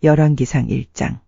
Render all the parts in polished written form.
열왕기상 1장.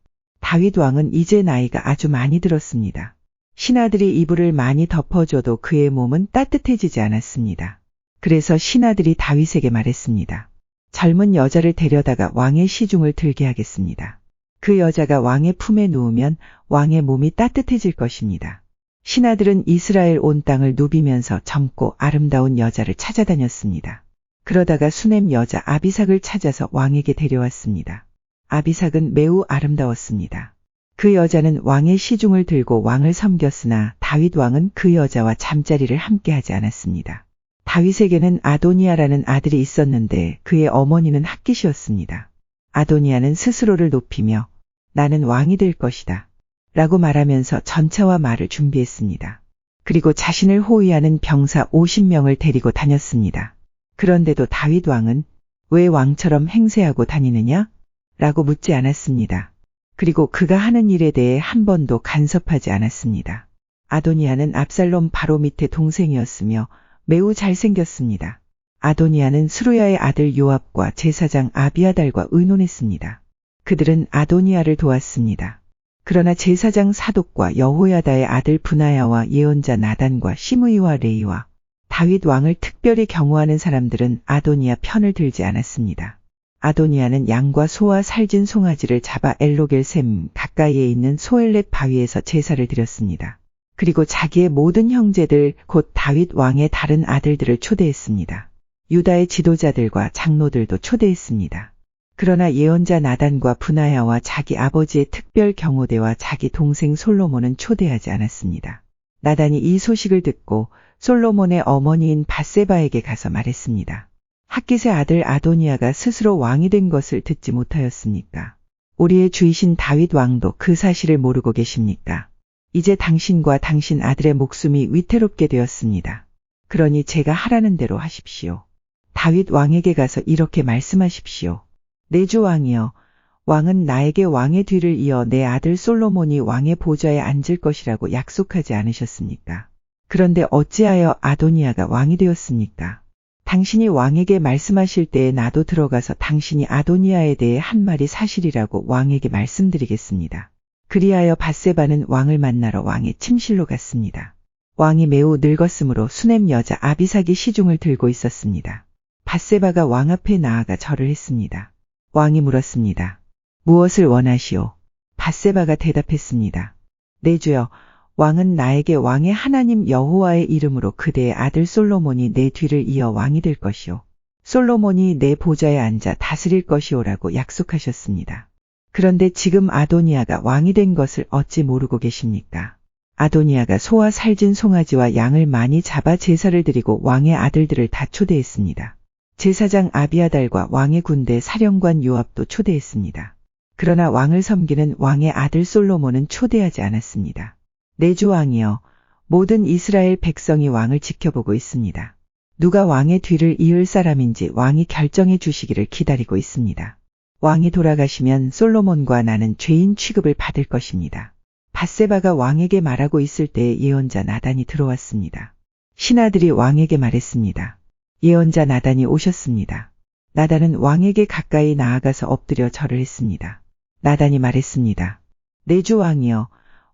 다윗 왕은 이제 나이가 아주 많이 들었습니다. 신하들이 이불을 많이 덮어줘도 그의 몸은 따뜻해지지 않았습니다. 그래서 신하들이 다윗에게 말했습니다. 젊은 여자를 데려다가 왕의 시중을 들게 하겠습니다. 그 여자가 왕의 품에 누우면 왕의 몸이 따뜻해질 것입니다. 신하들은 이스라엘 온 땅을 누비면서 젊고 아름다운 여자를 찾아다녔습니다. 그러다가 수넴 여자 아비삭을 찾아서 왕에게 데려왔습니다. 아비삭은 매우 아름다웠습니다. 그 여자는 왕의 시중을 들고 왕을 섬겼으나 다윗 왕은 그 여자와 잠자리를 함께 하지 않았습니다. 다윗에게는 아도니아라는 아들이 있었는데 그의 어머니는 핫깃이었습니다. 아도니아는 스스로를 높이며 나는 왕이 될 것이다 라고 말하면서 전차와 말을 준비했습니다. 그리고 자신을 호위하는 병사 50명을 데리고 다녔습니다. 그런데도 다윗 왕은 왜 왕처럼 행세하고 다니느냐? 라고 묻지 않았습니다. 그리고 그가 하는 일에 대해 한 번도 간섭하지 않았습니다. 아도니아는 압살롬 바로 밑에 동생이었으며 매우 잘생겼습니다. 아도니아는 스루야의 아들 요압과 제사장 아비아달과 의논했습니다. 그들은 아도니아를 도왔습니다. 그러나 제사장 사독과 여호야다의 아들 브나야와 예언자 나단과 시므이와 레이와 다윗 왕을 특별히 경호하는 사람들은 아도니아 편을 들지 않았습니다. 아도니아는 양과 소와 살진 송아지를 잡아 엘로겔샘 가까이에 있는 소엘렛 바위에서 제사를 드렸습니다. 그리고 자기의 모든 형제들 곧 다윗 왕의 다른 아들들을 초대했습니다. 유다의 지도자들과 장로들도 초대했습니다. 그러나 예언자 나단과 브나야와 자기 아버지의 특별 경호대와 자기 동생 솔로몬은 초대하지 않았습니다. 나단이 이 소식을 듣고 솔로몬의 어머니인 밧세바에게 가서 말했습니다. 핫깃의 아들 아도니아가 스스로 왕이 된 것을 듣지 못하였습니까? 우리의 주이신 다윗 왕도 그 사실을 모르고 계십니까? 이제 당신과 당신 아들의 목숨이 위태롭게 되었습니다. 그러니 제가 하라는 대로 하십시오. 다윗 왕에게 가서 이렇게 말씀하십시오. 내 주 왕이여, 왕은 나에게 왕의 뒤를 이어 내 아들 솔로몬이 왕의 보좌에 앉을 것이라고 약속하지 않으셨습니까? 그런데 어찌하여 아도니아가 왕이 되었습니까? 당신이 왕에게 말씀하실 때에 나도 들어가서 당신이 아도니아에 대해 한 말이 사실이라고 왕에게 말씀드리겠습니다. 그리하여 밧세바는 왕을 만나러 왕의 침실로 갔습니다. 왕이 매우 늙었으므로 수넴 여자 아비삭이 시중을 들고 있었습니다. 밧세바가 왕 앞에 나아가 절을 했습니다. 왕이 물었습니다. 무엇을 원하시오? 밧세바가 대답했습니다. 내 주여, 왕은 나에게 왕의 하나님 여호와의 이름으로 그대의 아들 솔로몬이 내 뒤를 이어 왕이 될 것이오. 솔로몬이 내 보좌에 앉아 다스릴 것이오라고 약속하셨습니다. 그런데 지금 아도니아가 왕이 된 것을 어찌 모르고 계십니까? 아도니아가 소와 살진 송아지와 양을 많이 잡아 제사를 드리고 왕의 아들들을 다 초대했습니다. 제사장 아비아달과 왕의 군대 사령관 요압도 초대했습니다. 그러나 왕을 섬기는 왕의 아들 솔로몬은 초대하지 않았습니다. 내 주 왕이여, 모든 이스라엘 백성이 왕을 지켜보고 있습니다. 누가 왕의 뒤를 이을 사람인지 왕이 결정해 주시기를 기다리고 있습니다. 왕이 돌아가시면 솔로몬과 나는 죄인 취급을 받을 것입니다. 밧세바가 왕에게 말하고 있을 때에 예언자 나단이 들어왔습니다. 신하들이 왕에게 말했습니다. 예언자 나단이 오셨습니다. 나단은 왕에게 가까이 나아가서 엎드려 절을 했습니다. 나단이 말했습니다. 내 주 왕이여,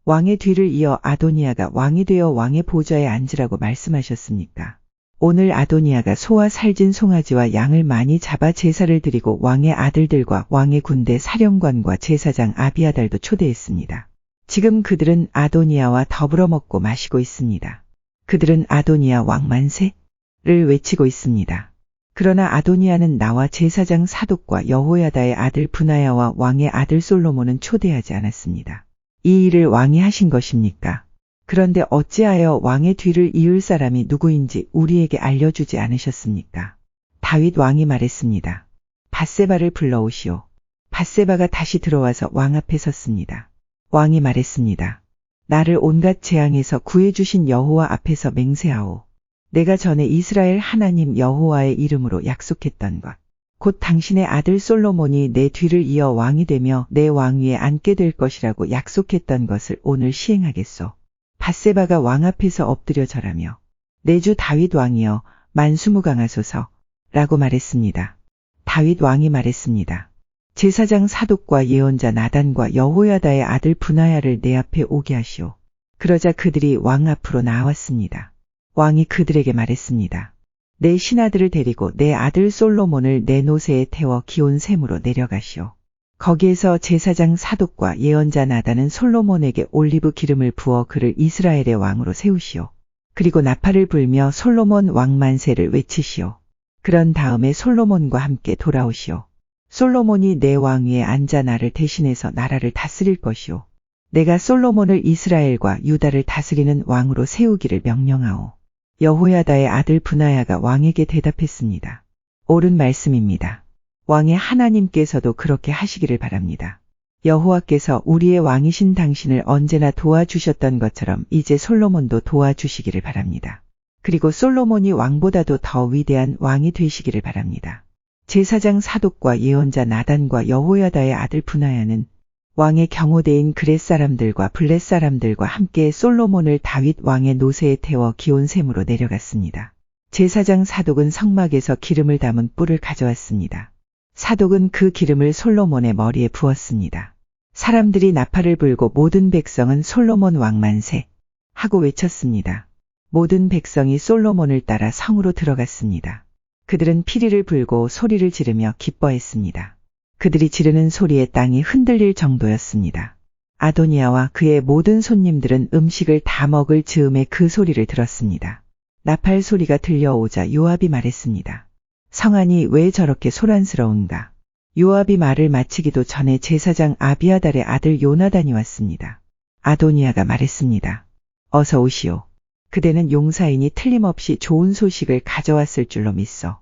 왕의 뒤를 이어 아도니아가 왕이 되어 왕의 보좌에 앉으라고 말씀하셨습니까? 오늘 아도니아가 소와 살진 송아지와 양을 많이 잡아 제사를 드리고 왕의 아들들과 왕의 군대 사령관과 제사장 아비아달도 초대했습니다. 지금 그들은 아도니아와 더불어 먹고 마시고 있습니다. 그들은 아도니아 왕 만세를 외치고 있습니다. 그러나 아도니아는 나와 제사장 사독과 여호야다의 아들 브나야와 왕의 아들 솔로몬은 초대하지 않았습니다. 이 일을 왕이 하신 것입니까? 그런데 어찌하여 왕의 뒤를 이을 사람이 누구인지 우리에게 알려주지 않으셨습니까? 다윗 왕이 말했습니다. 밧세바를 불러오시오. 밧세바가 다시 들어와서 왕 앞에 섰습니다. 왕이 말했습니다. 나를 온갖 재앙에서 구해주신 여호와 앞에서 맹세하오. 내가 전에 이스라엘 하나님 여호와의 이름으로 약속했던 것, 곧 당신의 아들 솔로몬이 내 뒤를 이어 왕이 되며 내 왕위에 앉게 될 것이라고 약속했던 것을 오늘 시행하겠소. 밧세바가 왕 앞에서 엎드려 절하며 내 주 다윗 왕이여 만수무강하소서 라고 말했습니다. 다윗 왕이 말했습니다. 제사장 사독과 예언자 나단과 여호야다의 아들 브나야를 내 앞에 오게 하시오. 그러자 그들이 왕 앞으로 나왔습니다. 왕이 그들에게 말했습니다. 내 신하들을 데리고 내 아들 솔로몬을 내 노새에 태워 기온 샘으로 내려가시오. 거기에서 제사장 사독과 예언자 나단은 솔로몬에게 올리브 기름을 부어 그를 이스라엘의 왕으로 세우시오. 그리고 나팔을 불며 솔로몬 왕 만세를 외치시오. 그런 다음에 솔로몬과 함께 돌아오시오. 솔로몬이 내 왕위에 앉아 나를 대신해서 나라를 다스릴 것이오. 내가 솔로몬을 이스라엘과 유다를 다스리는 왕으로 세우기를 명령하오. 여호야다의 아들 브나야가 왕에게 대답했습니다. 옳은 말씀입니다. 왕의 하나님께서도 그렇게 하시기를 바랍니다. 여호와께서 우리의 왕이신 당신을 언제나 도와주셨던 것처럼 이제 솔로몬도 도와주시기를 바랍니다. 그리고 솔로몬이 왕보다도 더 위대한 왕이 되시기를 바랍니다. 제사장 사독과 예언자 나단과 여호야다의 아들 브나야는 왕의 경호대인 그렛 사람들과 블렛 사람들과 함께 솔로몬을 다윗 왕의 노새에 태워 기온 샘으로 내려갔습니다. 제사장 사독은 성막에서 기름을 담은 뿔을 가져왔습니다. 사독은 그 기름을 솔로몬의 머리에 부었습니다. 사람들이 나팔을 불고 모든 백성은 솔로몬 왕 만세 하고 외쳤습니다. 모든 백성이 솔로몬을 따라 성으로 들어갔습니다. 그들은 피리를 불고 소리를 지르며 기뻐했습니다. 그들이 지르는 소리에 땅이 흔들릴 정도였습니다. 아도니아와 그의 모든 손님들은 음식을 다 먹을 즈음에 그 소리를 들었습니다. 나팔 소리가 들려오자 요압이 말했습니다. 성안이 왜 저렇게 소란스러운가? 요압이 말을 마치기도 전에 제사장 아비아달의 아들 요나단이 왔습니다. 아도니아가 말했습니다. 어서 오시오. 그대는 용사이니 틀림없이 좋은 소식을 가져왔을 줄로 믿소.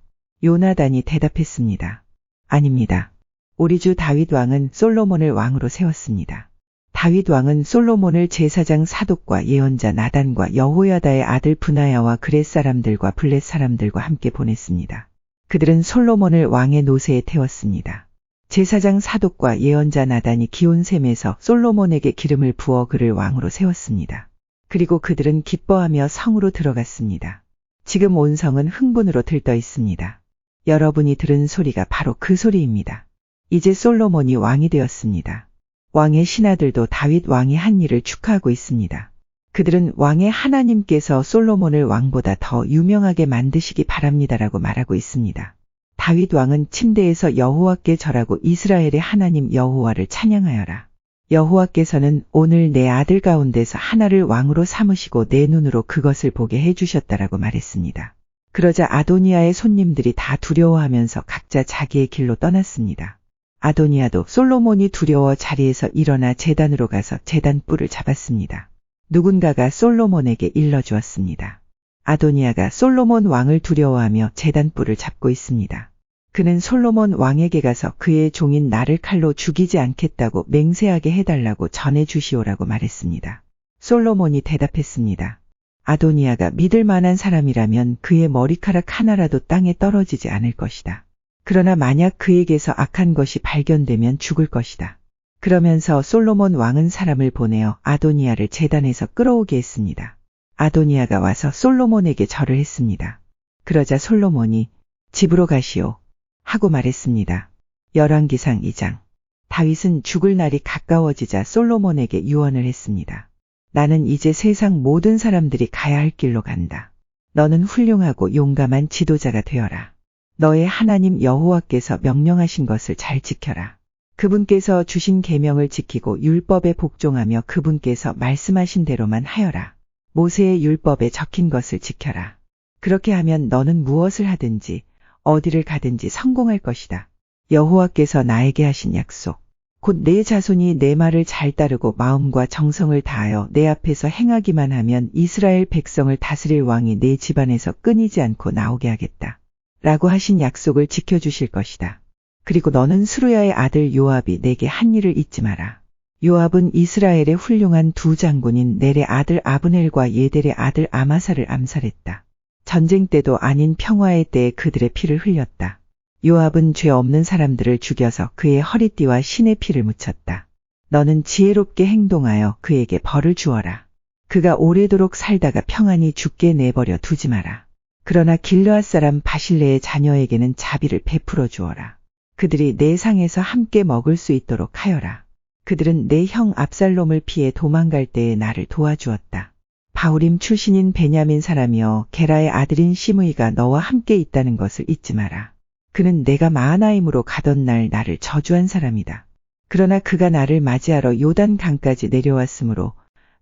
요나단이 대답했습니다. 아닙니다. 우리 주 다윗 왕은 솔로몬을 왕으로 세웠습니다. 다윗 왕은 솔로몬을 제사장 사독과 예언자 나단과 여호야다의 아들 브나야와 그렛 사람들과 블렛 사람들과 함께 보냈습니다. 그들은 솔로몬을 왕의 노새에 태웠습니다. 제사장 사독과 예언자 나단이 기온샘에서 솔로몬에게 기름을 부어 그를 왕으로 세웠습니다. 그리고 그들은 기뻐하며 성으로 들어갔습니다. 지금 온 성은 흥분으로 들떠 있습니다. 여러분이 들은 소리가 바로 그 소리입니다. 이제 솔로몬이 왕이 되었습니다. 왕의 신하들도 다윗 왕이 한 일을 축하하고 있습니다. 그들은 왕의 하나님께서 솔로몬을 왕보다 더 유명하게 만드시기 바랍니다라고 말하고 있습니다. 다윗 왕은 침대에서 여호와께 절하고 이스라엘의 하나님 여호와를 찬양하여라. 여호와께서는 오늘 내 아들 가운데서 하나를 왕으로 삼으시고 내 눈으로 그것을 보게 해주셨다라고 말했습니다. 그러자 아도니아의 손님들이 다 두려워하면서 각자 자기의 길로 떠났습니다. 아도니아도 솔로몬이 두려워 자리에서 일어나 제단으로 가서 제단 뿔을 잡았습니다. 누군가가 솔로몬에게 일러주었습니다. 아도니아가 솔로몬 왕을 두려워하며 제단 뿔을 잡고 있습니다. 그는 솔로몬 왕에게 가서 그의 종인 나를 칼로 죽이지 않겠다고 맹세하게 해달라고 전해주시오라고 말했습니다. 솔로몬이 대답했습니다. 아도니아가 믿을 만한 사람이라면 그의 머리카락 하나라도 땅에 떨어지지 않을 것이다. 그러나 만약 그에게서 악한 것이 발견되면 죽을 것이다. 그러면서 솔로몬 왕은 사람을 보내어 아도니아를 제단에서 끌어오게 했습니다. 아도니아가 와서 솔로몬에게 절을 했습니다. 그러자 솔로몬이 집으로 가시오 하고 말했습니다. 열왕기상 2장. 다윗은 죽을 날이 가까워지자 솔로몬에게 유언을 했습니다. 나는 이제 세상 모든 사람들이 가야 할 길로 간다. 너는 훌륭하고 용감한 지도자가 되어라. 너의 하나님 여호와께서 명령하신 것을 잘 지켜라. 그분께서 주신 계명을 지키고 율법에 복종하며 그분께서 말씀하신 대로만 하여라. 모세의 율법에 적힌 것을 지켜라. 그렇게 하면 너는 무엇을 하든지 어디를 가든지 성공할 것이다. 여호와께서 나에게 하신 약속, 곧 내 자손이 내 말을 잘 따르고 마음과 정성을 다하여 내 앞에서 행하기만 하면 이스라엘 백성을 다스릴 왕이 내 집안에서 끊이지 않고 나오게 하겠다. 라고 하신 약속을 지켜주실 것이다. 그리고 너는 스루야의 아들 요압이 내게 한 일을 잊지 마라. 요압은 이스라엘의 훌륭한 두 장군인 넬의 아들 아브넬과 예델의 아들 아마사를 암살했다. 전쟁 때도 아닌 평화의 때에 그들의 피를 흘렸다. 요압은 죄 없는 사람들을 죽여서 그의 허리띠와 신의 피를 묻혔다. 너는 지혜롭게 행동하여 그에게 벌을 주어라. 그가 오래도록 살다가 평안히 죽게 내버려 두지 마라. 그러나 길르앗 사람 바실레의 자녀에게는 자비를 베풀어 주어라. 그들이 내 상에서 함께 먹을 수 있도록 하여라. 그들은 내 형 압살롬을 피해 도망갈 때에 나를 도와주었다. 바후림 출신인 베냐민 사람이여, 게라의 아들인 시므이가 너와 함께 있다는 것을 잊지 마라. 그는 내가 마하나임으로 가던 날 나를 저주한 사람이다. 그러나 그가 나를 맞이하러 요단 강까지 내려왔으므로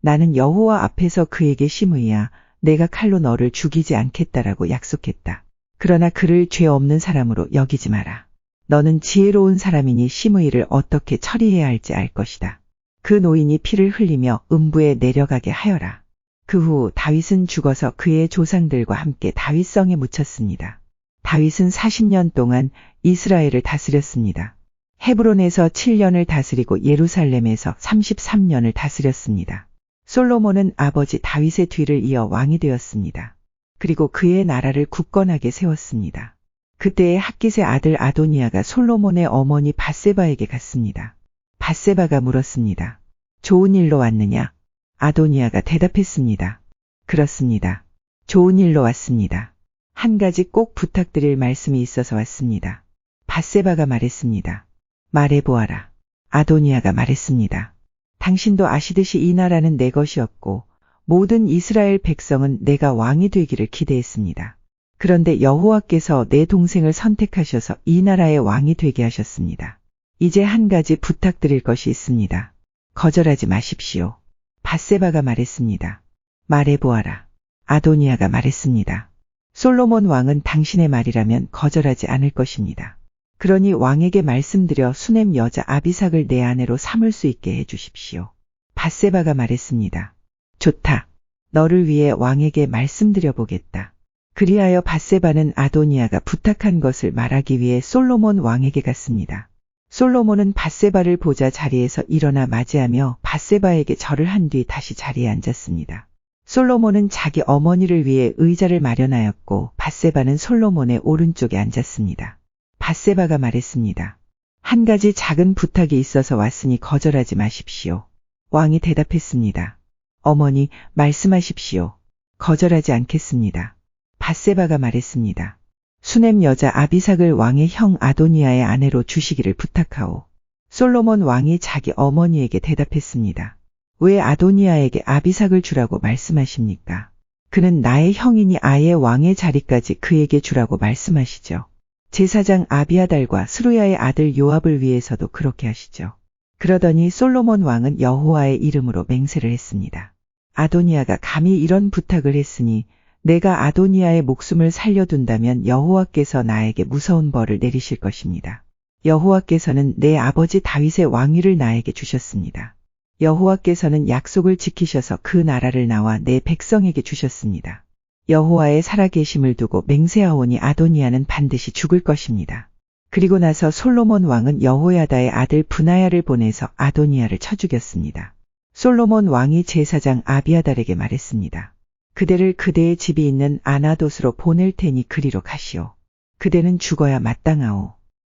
나는 여호와 앞에서 그에게 시므이야, 내가 칼로 너를 죽이지 않겠다라고 약속했다. 그러나 그를 죄 없는 사람으로 여기지 마라. 너는 지혜로운 사람이니 시므이를 어떻게 처리해야 할지 알 것이다. 그 노인이 피를 흘리며 음부에 내려가게 하여라. 그 후 다윗은 죽어서 그의 조상들과 함께 다윗성에 묻혔습니다. 다윗은 40년 동안 이스라엘을 다스렸습니다. 헤브론에서 7년을 다스리고 예루살렘에서 33년을 다스렸습니다. 솔로몬은 아버지 다윗의 뒤를 이어 왕이 되었습니다. 그리고 그의 나라를 굳건하게 세웠습니다. 그때의 핫깃의 아들 아도니아가 솔로몬의 어머니 밧세바에게 갔습니다. 밧세바가 물었습니다. 좋은 일로 왔느냐? 아도니아가 대답했습니다. 그렇습니다. 좋은 일로 왔습니다. 한 가지 꼭 부탁드릴 말씀이 있어서 왔습니다. 밧세바가 말했습니다. 말해보아라. 아도니아가 말했습니다. 당신도 아시듯이 이 나라는 내 것이었고 모든 이스라엘 백성은 내가 왕이 되기를 기대했습니다. 그런데 여호와께서 내 동생을 선택하셔서 이 나라의 왕이 되게 하셨습니다. 이제 한 가지 부탁드릴 것이 있습니다. 거절하지 마십시오. 밧세바가 말했습니다. 말해보아라. 아도니아가 말했습니다. 솔로몬 왕은 당신의 말이라면 거절하지 않을 것입니다. 그러니 왕에게 말씀드려 수넴 여자 아비삭을 내 아내로 삼을 수 있게 해주십시오. 밧세바가 말했습니다. 좋다. 너를 위해 왕에게 말씀드려 보겠다. 그리하여 밧세바는 아도니아가 부탁한 것을 말하기 위해 솔로몬 왕에게 갔습니다. 솔로몬은 밧세바를 보자 자리에서 일어나 맞이하며 밧세바에게 절을 한 뒤 다시 자리에 앉았습니다. 솔로몬은 자기 어머니를 위해 의자를 마련하였고 밧세바는 솔로몬의 오른쪽에 앉았습니다. 밧세바가 말했습니다. 한 가지 작은 부탁이 있어서 왔으니 거절하지 마십시오. 왕이 대답했습니다. 어머니, 말씀하십시오. 거절하지 않겠습니다. 밧세바가 말했습니다. 수넴 여자 아비삭을 왕의 형 아도니아의 아내로 주시기를 부탁하오. 솔로몬 왕이 자기 어머니에게 대답했습니다. 왜 아도니아에게 아비삭을 주라고 말씀하십니까? 그는 나의 형이니 아예 왕의 자리까지 그에게 주라고 말씀하시죠. 제사장 아비아달과 스루야의 아들 요압을 위해서도 그렇게 하시죠. 그러더니 솔로몬 왕은 여호와의 이름으로 맹세를 했습니다. 아도니아가 감히 이런 부탁을 했으니 내가 아도니아의 목숨을 살려둔다면 여호와께서 나에게 무서운 벌을 내리실 것입니다. 여호와께서는 내 아버지 다윗의 왕위를 나에게 주셨습니다. 여호와께서는 약속을 지키셔서 그 나라를 나와 내 백성에게 주셨습니다. 여호와의 살아계심을 두고 맹세하오니 아도니아는 반드시 죽을 것입니다. 그리고 나서 솔로몬 왕은 여호야다의 아들 브나야를 보내서 아도니아를 쳐 죽였습니다. 솔로몬 왕이 제사장 아비아달에게 말했습니다. 그대를 그대의 집이 있는 아나돗으로 보낼 테니 그리로 가시오. 그대는 죽어야 마땅하오.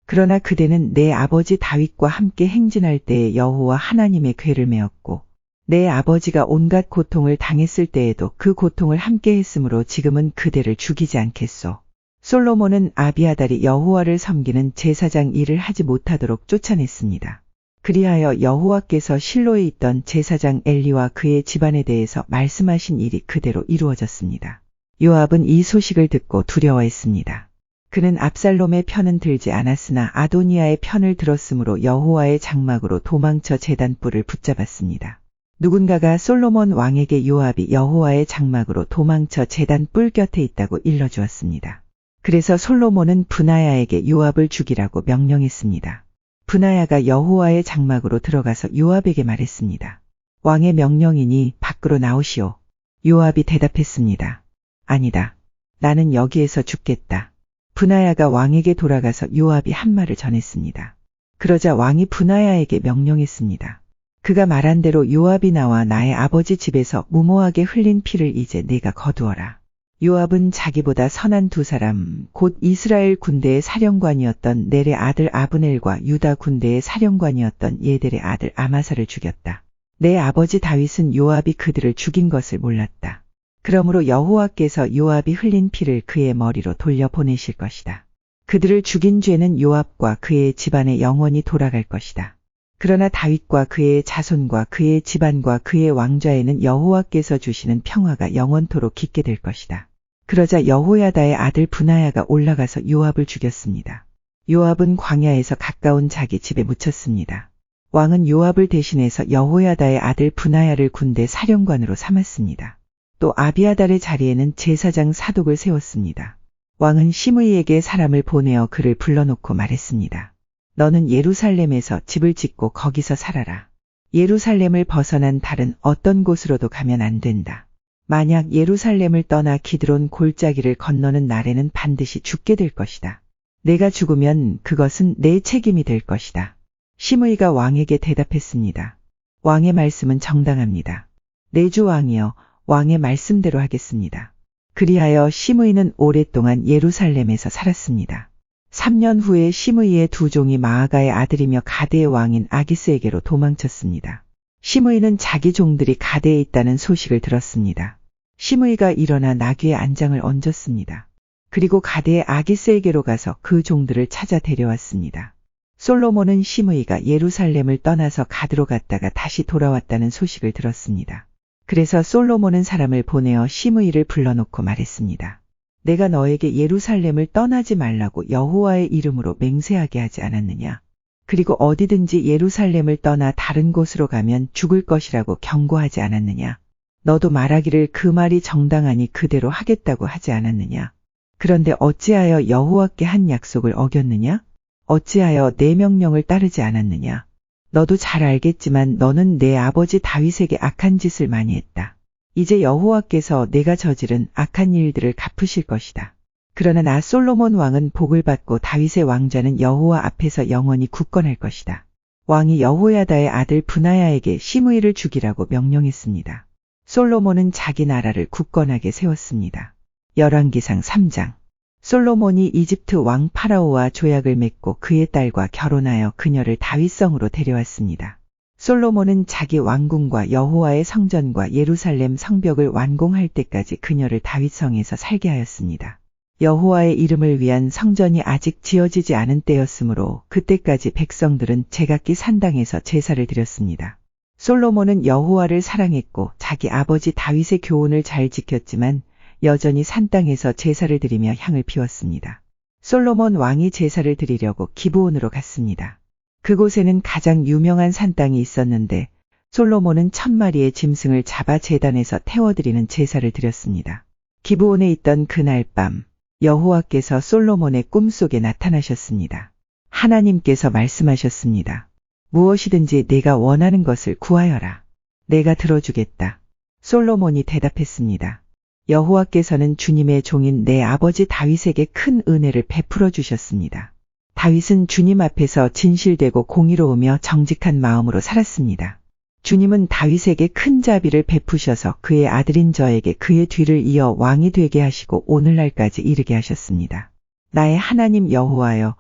그러나 그대는 내 아버지 다윗과 함께 행진할 때에 여호와 하나님의 궤를 메었고 내 아버지가 온갖 고통을 당했을 때에도 그 고통을 함께 했으므로 지금은 그대를 죽이지 않겠소. 솔로몬은 아비아달이 여호와를 섬기는 제사장 일을 하지 못하도록 쫓아냈습니다. 그리하여 여호와께서 실로에 있던 제사장 엘리와 그의 집안에 대해서 말씀하신 일이 그대로 이루어졌습니다. 요압은 이 소식을 듣고 두려워했습니다. 그는 압살롬의 편은 들지 않았으나 아도니아의 편을 들었으므로 여호와의 장막으로 도망쳐 제단뿔을 붙잡았습니다. 누군가가 솔로몬 왕에게 요압이 여호와의 장막으로 도망쳐 제단뿔 곁에 있다고 일러주었습니다. 그래서 솔로몬은 브나야에게 요압을 죽이라고 명령했습니다. 브나야가 여호와의 장막으로 들어가서 요압에게 말했습니다. 왕의 명령이니 밖으로 나오시오. 요압이 대답했습니다. 아니다. 나는 여기에서 죽겠다. 브나야가 왕에게 돌아가서 요압이 한 말을 전했습니다. 그러자 왕이 브나야에게 명령했습니다. 그가 말한 대로 요압이 나와 나의 아버지 집에서 무모하게 흘린 피를 이제 내가 거두어라. 요압은 자기보다 선한 두 사람, 곧 이스라엘 군대의 사령관이었던 넬의 아들 아브넬과 유다 군대의 사령관이었던 예델의 아들 아마사를 죽였다. 내 아버지 다윗은 요압이 그들을 죽인 것을 몰랐다. 그러므로 여호와께서 요압이 흘린 피를 그의 머리로 돌려보내실 것이다. 그들을 죽인 죄는 요압과 그의 집안에 영원히 돌아갈 것이다. 그러나 다윗과 그의 자손과 그의 집안과 그의 왕좌에는 여호와께서 주시는 평화가 영원토록 깃게 될 것이다. 그러자 여호야다의 아들 브나야가 올라가서 요압을 죽였습니다. 요압은 광야에서 가까운 자기 집에 묻혔습니다. 왕은 요압을 대신해서 여호야다의 아들 브나야를 군대 사령관으로 삼았습니다. 또 아비아달의 자리에는 제사장 사독을 세웠습니다. 왕은 시므이에게 사람을 보내어 그를 불러놓고 말했습니다. 너는 예루살렘에서 집을 짓고 거기서 살아라. 예루살렘을 벗어난 다른 어떤 곳으로도 가면 안 된다. 만약 예루살렘을 떠나 기드론 골짜기를 건너는 날에는 반드시 죽게 될 것이다. 내가 죽으면 그것은 내 책임이 될 것이다. 시므이가 왕에게 대답했습니다. 왕의 말씀은 정당합니다. 내 주 왕이여, 왕의 말씀대로 하겠습니다. 그리하여 시므이는 오랫동안 예루살렘에서 살았습니다. 3년 후에 시므이의 두 종이 마아가의 아들이며 가데의 왕인 아기스에게로 도망쳤습니다. 시므이는 자기 종들이 가데에 있다는 소식을 들었습니다. 시므이가 일어나 나귀에 안장을 얹었습니다. 그리고 가데의 아기스에게로 가서 그 종들을 찾아 데려왔습니다. 솔로몬은 시므이가 예루살렘을 떠나서 가드로 갔다가 다시 돌아왔다는 소식을 들었습니다. 그래서 솔로몬은 사람을 보내어 시므이를 불러놓고 말했습니다. 내가 너에게 예루살렘을 떠나지 말라고 여호와의 이름으로 맹세하게 하지 않았느냐? 그리고 어디든지 예루살렘을 떠나 다른 곳으로 가면 죽을 것이라고 경고하지 않았느냐? 너도 말하기를 그 말이 정당하니 그대로 하겠다고 하지 않았느냐? 그런데 어찌하여 여호와께 한 약속을 어겼느냐? 어찌하여 내 명령을 따르지 않았느냐? 너도 잘 알겠지만 너는 내 아버지 다윗에게 악한 짓을 많이 했다. 이제 여호와께서 내가 저지른 악한 일들을 갚으실 것이다. 그러나 나 솔로몬 왕은 복을 받고 다윗의 왕좌는 여호와 앞에서 영원히 굳건할 것이다. 왕이 여호야다의 아들 브나야에게 시므이를 죽이라고 명령했습니다. 솔로몬은 자기 나라를 굳건하게 세웠습니다. 열왕기상 3장. 솔로몬이 이집트 왕 파라오와 조약을 맺고 그의 딸과 결혼하여 그녀를 다윗성으로 데려왔습니다. 솔로몬은 자기 왕궁과 여호와의 성전과 예루살렘 성벽을 완공할 때까지 그녀를 다윗성에서 살게 하였습니다. 여호와의 이름을 위한 성전이 아직 지어지지 않은 때였으므로 그때까지 백성들은 제각기 산당에서 제사를 드렸습니다. 솔로몬은 여호와를 사랑했고 자기 아버지 다윗의 교훈을 잘 지켰지만 여전히 산땅에서 제사를 드리며 향을 피웠습니다. 솔로몬 왕이 제사를 드리려고 기브온으로 갔습니다. 그곳에는 가장 유명한 산땅이 있었는데 솔로몬은 1000마리의 짐승을 잡아 제단에서 태워드리는 제사를 드렸습니다. 기브온에 있던 그날 밤 여호와께서 솔로몬의 꿈속에 나타나셨습니다. 하나님께서 말씀하셨습니다. 무엇이든지 내가 원하는 것을 구하여라. 내가 들어주겠다. 솔로몬이 대답했습니다. 여호와께서는 주님의 종인 내 아버지 다윗에게 큰 은혜를 베풀어 주셨습니다. 다윗은 주님 앞에서 진실되고 공의로우며 정직한 마음으로 살았습니다. 주님은 다윗에게 큰 자비를 베푸셔서 그의 아들인 저에게 그의 뒤를 이어 왕이 되게 하시고 오늘날까지 이르게 하셨습니다. 나의 하나님 여호와여,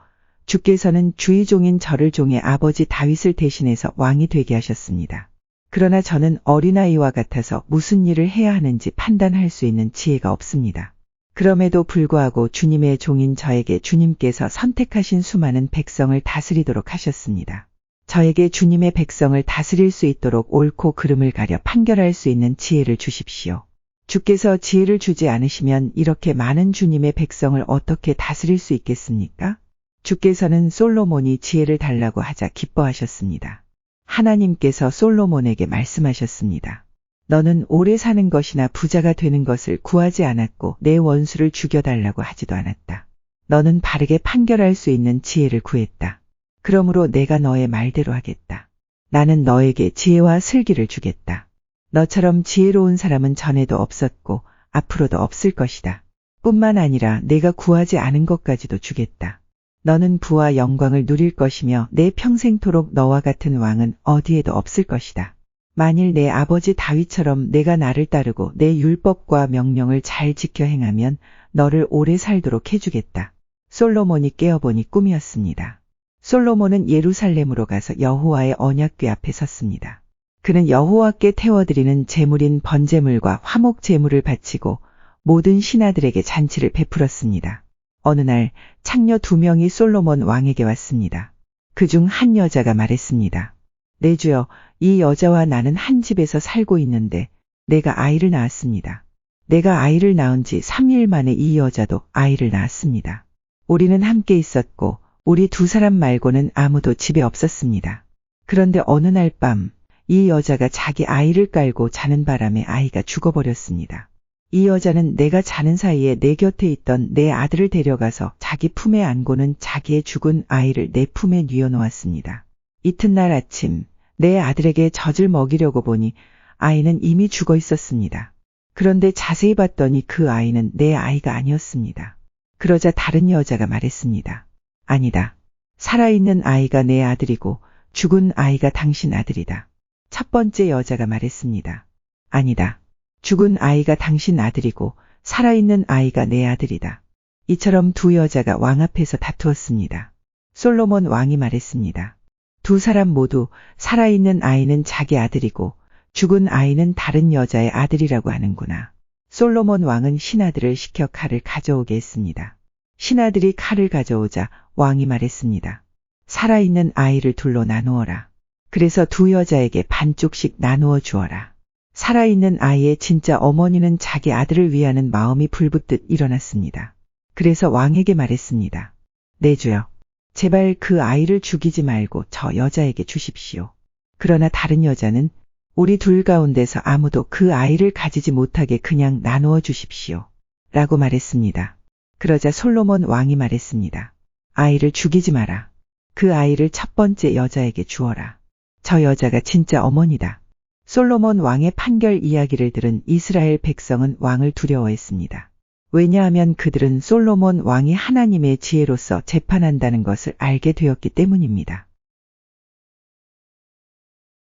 주께서는 주의 종인 저를 종의 아버지 다윗을 대신해서 왕이 되게 하셨습니다. 그러나 저는 어린아이와 같아서 무슨 일을 해야 하는지 판단할 수 있는 지혜가 없습니다. 그럼에도 불구하고 주님의 종인 저에게 주님께서 선택하신 수많은 백성을 다스리도록 하셨습니다. 저에게 주님의 백성을 다스릴 수 있도록 옳고 그름을 가려 판결할 수 있는 지혜를 주십시오. 주께서 지혜를 주지 않으시면 이렇게 많은 주님의 백성을 어떻게 다스릴 수 있겠습니까? 주께서는 솔로몬이 지혜를 달라고 하자 기뻐하셨습니다. 하나님께서 솔로몬에게 말씀하셨습니다. 너는 오래 사는 것이나 부자가 되는 것을 구하지 않았고 내 원수를 죽여달라고 하지도 않았다. 너는 바르게 판결할 수 있는 지혜를 구했다. 그러므로 내가 너의 말대로 하겠다. 나는 너에게 지혜와 슬기를 주겠다. 너처럼 지혜로운 사람은 전에도 없었고 앞으로도 없을 것이다. 뿐만 아니라 내가 구하지 않은 것까지도 주겠다. 너는 부와 영광을 누릴 것이며 내 평생토록 너와 같은 왕은 어디에도 없을 것이다. 만일 내 아버지 다윗처럼 내가 나를 따르고 내 율법과 명령을 잘 지켜 행하면 너를 오래 살도록 해주겠다. 솔로몬이 깨어보니 꿈이었습니다. 솔로몬은 예루살렘으로 가서 여호와의 언약궤 앞에 섰습니다. 그는 여호와께 태워드리는 제물인 번제물과 화목 제물을 바치고 모든 신하들에게 잔치를 베풀었습니다. 어느 날 창녀 2명이 솔로몬 왕에게 왔습니다. 그중 한 여자가 말했습니다. 내 주여, 이 여자와 나는 한 집에서 살고 있는데 내가 아이를 낳았습니다. 내가 아이를 낳은 지 3일 만에 이 여자도 아이를 낳았습니다. 우리는 함께 있었고 우리 2사람 말고는 아무도 집에 없었습니다. 그런데 어느 날 밤 이 여자가 자기 아이를 깔고 자는 바람에 아이가 죽어버렸습니다. 이 여자는 내가 자는 사이에 내 곁에 있던 내 아들을 데려가서 자기 품에 안고는 자기의 죽은 아이를 내 품에 뉘어놓았습니다. 이튿날 아침 내 아들에게 젖을 먹이려고 보니 아이는 이미 죽어 있었습니다. 그런데 자세히 봤더니 그 아이는 내 아이가 아니었습니다. 그러자 다른 여자가 말했습니다. 아니다. 살아있는 아이가 내 아들이고 죽은 아이가 당신 아들이다. 첫 번째 여자가 말했습니다. 아니다. 죽은 아이가 당신 아들이고 살아있는 아이가 내 아들이다. 이처럼 2 여자가 왕 앞에서 다투었습니다. 솔로몬 왕이 말했습니다. 2사람 모두 살아있는 아이는 자기 아들이고 죽은 아이는 다른 여자의 아들이라고 하는구나. 솔로몬 왕은 신하들을 시켜 칼을 가져오게 했습니다. 신하들이 칼을 가져오자 왕이 말했습니다. 살아있는 아이를 둘로 나누어라. 그래서 2 여자에게 반쪽씩 나누어 주어라. 살아있는 아이의 진짜 어머니는 자기 아들을 위하는 마음이 불붙듯 일어났습니다. 그래서 왕에게 말했습니다. 내 주여, 제발 그 아이를 죽이지 말고 저 여자에게 주십시오. 그러나 다른 여자는 우리 2 가운데서 아무도 그 아이를 가지지 못하게 그냥 나누어 주십시오. 라고 말했습니다. 그러자 솔로몬 왕이 말했습니다. 아이를 죽이지 마라. 그 아이를 첫 번째 여자에게 주어라. 저 여자가 진짜 어머니다. 솔로몬 왕의 판결 이야기를 들은 이스라엘 백성은 왕을 두려워했습니다. 왜냐하면 그들은 솔로몬 왕이 하나님의 지혜로서 재판한다는 것을 알게 되었기 때문입니다.